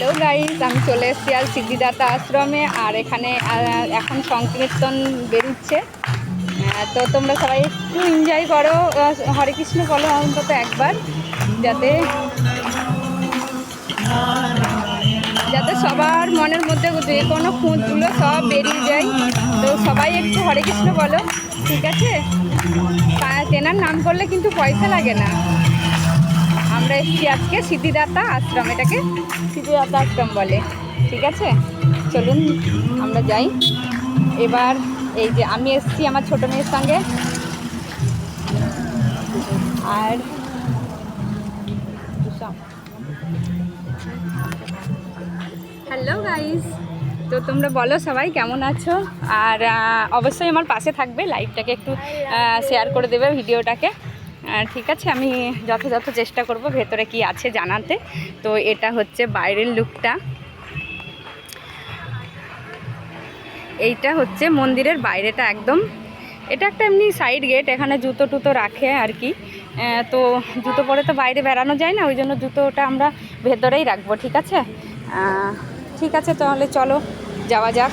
Hello guys, আমি চলে এসেছি আর সিদ্ধিদাতা আশ্রমে। আর এখানে এখন সংকীর্তন বেরোচ্ছে। তো তোমরা সবাই একটু এনজয় করো, হরে কৃষ্ণ বলো অন্তত একবার, যাতে যাতে সবার মনের মধ্যে যে কোনো খুঁতগুলো সব বেরিয়ে যায়। তো সবাই একটু হরে কৃষ্ণ বলো, ঠিক আছে? তেনার নাম করলে কিন্তু পয়সা লাগে না। আমরা এসেছি আজকে সিদ্ধিদাতা আশ্রম, এটাকে সিদ্ধিদাতা আশ্রম বলে, ঠিক আছে? চলুন আমরা যাই এবার। এই যে আমি এসেছি আমার ছোটো মেয়ের সঙ্গে। আর হ্যালো গাইস, তো তোমরা বলো সবাই কেমন আছো? আর অবশ্যই আমার পাশে থাকবে, লাইভটাকে একটু শেয়ার করে দেবে ভিডিওটাকে, ঠিক আছে? আমি যথাযথ চেষ্টা করব ভেতরে কি আছে জানাতে। তো এটা হচ্ছে বাইরের লুকটা, এইটা হচ্ছে মন্দিরের বাইরেটা একদম। এটা একটা এমনি সাইড গেট, এখানে জুতো টুতো রাখে আর কি। তো জুতো পরে তো বাইরে বেরানো যায় না, ওই জন্য জুতোটা আমরা ভেতরেই রাখবো, ঠিক আছে? ঠিক আছে, তাহলে চলো যাওয়া যাক।